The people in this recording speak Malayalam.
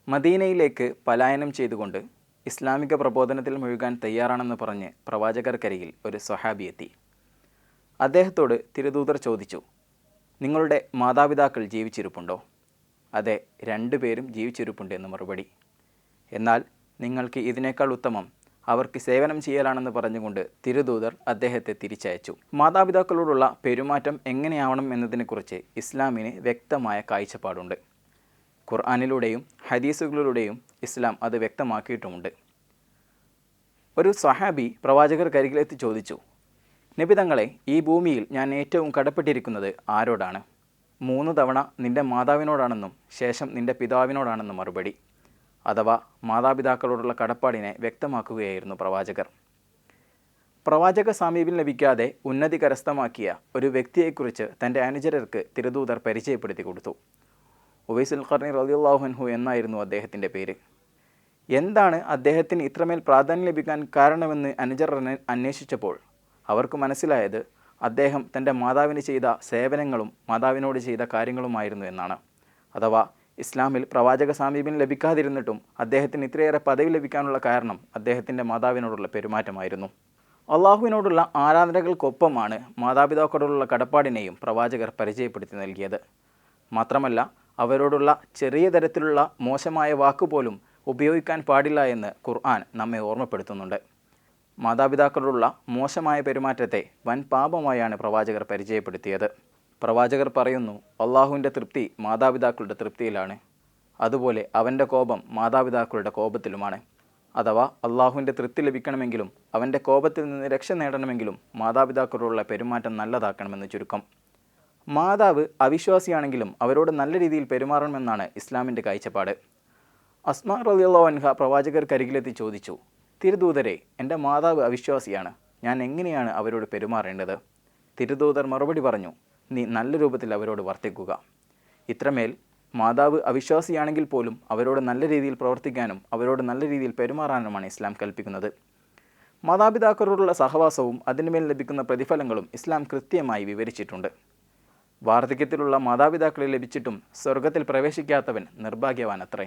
മദീനയിലേക്ക് പലായനം ചെയ്തുകൊണ്ട് ഇസ്ലാമിക പ്രബോധനത്തിൽ മുഴുകാൻ തയ്യാറാണെന്ന് പറഞ്ഞ് പ്രവാചകർക്കരികിൽ ഒരു സ്വഹാബി എത്തി. അദ്ദേഹത്തോട് തിരുദൂതർ ചോദിച്ചു, നിങ്ങളുടെ മാതാപിതാക്കൾ ജീവിച്ചിരിപ്പുണ്ടോ? അതെ, 2 പേരും ജീവിച്ചിരിപ്പുണ്ട് എന്ന് മറുപടി. എന്നാൽ നിങ്ങൾക്ക് ഇതിനേക്കാൾ ഉത്തമം അവർക്ക് സേവനം ചെയ്യലാണെന്ന് പറഞ്ഞുകൊണ്ട് തിരുദൂതർ അദ്ദേഹത്തെ തിരിച്ചയച്ചു. മാതാപിതാക്കളോടുള്ള പെരുമാറ്റം എങ്ങനെയാവണം എന്നതിനെക്കുറിച്ച് ഇസ്ലാമിന് വ്യക്തമായ കാഴ്ചപ്പാടുണ്ട്. ഖുർആനിലൂടെയും ഹദീസുകളിലൂടെയും ഇസ്ലാം അത് വ്യക്തമാക്കിയിട്ടുമുണ്ട്. ഒരു സ്വഹാബി പ്രവാചകർക്കരികിലെത്തി ചോദിച്ചു, നബി തങ്ങളെ, ഈ ഭൂമിയിൽ ഞാൻ ഏറ്റവും കടപ്പെട്ടിരിക്കുന്നത് ആരോടാണ്? 3 തവണ നിൻ്റെ മാതാവിനോടാണെന്നും ശേഷം നിൻ്റെ പിതാവിനോടാണെന്നും മറുപടി. അഥവാ മാതാപിതാക്കളോടുള്ള കടപ്പാടിനെ വ്യക്തമാക്കുകയായിരുന്നു പ്രവാചകർ. പ്രവാചക സാമീപ്യം ലഭിക്കാതെ ഉന്നതി കരസ്ഥമാക്കിയ ഒരു വ്യക്തിയെക്കുറിച്ച് തൻ്റെ അനുചരർക്ക് തിരുദൂതർ പരിചയപ്പെടുത്തി കൊടുത്തു. ഉവൈസുൽ ഖർനി റളിയല്ലാഹു അൻഹു എന്നായിരുന്നു അദ്ദേഹത്തിൻ്റെ പേര്. എന്താണ് അദ്ദേഹത്തിന് ഇത്രമേൽ പ്രാധാന്യം ലഭിക്കാൻ കാരണമെന്ന് അനുചർ അന്വേഷിച്ചപ്പോൾ അവർക്ക് മനസ്സിലായത് അദ്ദേഹം തൻ്റെ മാതാവിന് ചെയ്ത സേവനങ്ങളും മാതാവിനോട് ചെയ്ത കാര്യങ്ങളുമായിരുന്നു എന്നാണ്. അഥവാ ഇസ്ലാമിൽ പ്രവാചക സാമീപ്യം ലഭിക്കാതിരുന്നിട്ടും അദ്ദേഹത്തിന് ഇത്രയേറെ പദവി ലഭിക്കാനുള്ള കാരണം അദ്ദേഹത്തിൻ്റെ മാതാവിനോടുള്ള പെരുമാറ്റമായിരുന്നു. അള്ളാഹുവിനോടുള്ള ആരാധനകൾക്കൊപ്പമാണ് മാതാപിതാക്കളോടുള്ള കടപ്പാടിനെയും പ്രവാചകർ പരിചയപ്പെടുത്തി നൽകിയത്. മാത്രമല്ല, അവരോടുള്ള ചെറിയ തരത്തിലുള്ള മോശമായ വാക്കുപോലും ഉപയോഗിക്കാൻ പാടില്ല എന്ന് ഖുർആൻ നമ്മെ ഓർമ്മപ്പെടുത്തുന്നുണ്ട്. മാതാപിതാക്കളോടുള്ള മോശമായ പെരുമാറ്റത്തെ വൻ പാപമായാണ് പ്രവാചകർ പരിചയപ്പെടുത്തിയത്. പ്രവാചകർ പറയുന്നു, അള്ളാഹുവിൻ്റെ തൃപ്തി മാതാപിതാക്കളുടെ തൃപ്തിയിലാണ്, അതുപോലെ അവൻ്റെ കോപം മാതാപിതാക്കളുടെ കോപത്തിലുമാണ്. അഥവാ അള്ളാഹുവിൻ്റെ തൃപ്തി ലഭിക്കണമെങ്കിലും അവൻ്റെ കോപത്തിൽ നിന്ന് രക്ഷ നേടണമെങ്കിലും മാതാപിതാക്കളോടുള്ള പെരുമാറ്റം നല്ലതാക്കണമെന്ന് ചുരുക്കം. മാതാവ് അവിശ്വാസിയാണെങ്കിലും അവരോട് നല്ല രീതിയിൽ പെരുമാറണമെന്നാണ് ഇസ്ലാമിൻ്റെ കാഴ്ചപ്പാട്. അസ്മാ റളിയല്ലാഹു അൻഹ പ്രവാചകർക്കരികിലെത്തി ചോദിച്ചു, തിരുദൂതരെ, എൻ്റെ മാതാവ് അവിശ്വാസിയാണ്, ഞാൻ എങ്ങനെയാണ് അവരോട് പെരുമാറേണ്ടത്? തിരുദൂതർ മറുപടി പറഞ്ഞു, നീ നല്ല രൂപത്തിൽ അവരോട് വർത്തിക്കുക. ഇത്രമേൽ മാതാവ് അവിശ്വാസിയാണെങ്കിൽ പോലും അവരോട് നല്ല രീതിയിൽ പ്രവർത്തിക്കാനും അവരോട് നല്ല രീതിയിൽ പെരുമാറാനുമാണ് ഇസ്ലാം കൽപ്പിക്കുന്നത്. മാതാപിതാക്കളോടുള്ള സഹവാസവും അതിനുമേൽ ലഭിക്കുന്ന പ്രതിഫലങ്ങളും ഇസ്ലാം കൃത്യമായി വിവരിച്ചിട്ടുണ്ട്. വാർദ്ധക്യത്തിലുള്ള മാതാപിതാക്കളെ ലഭിച്ചിട്ടും സ്വർഗത്തിൽ പ്രവേശിക്കാത്തവൻ നിർഭാഗ്യവാനത്രേ.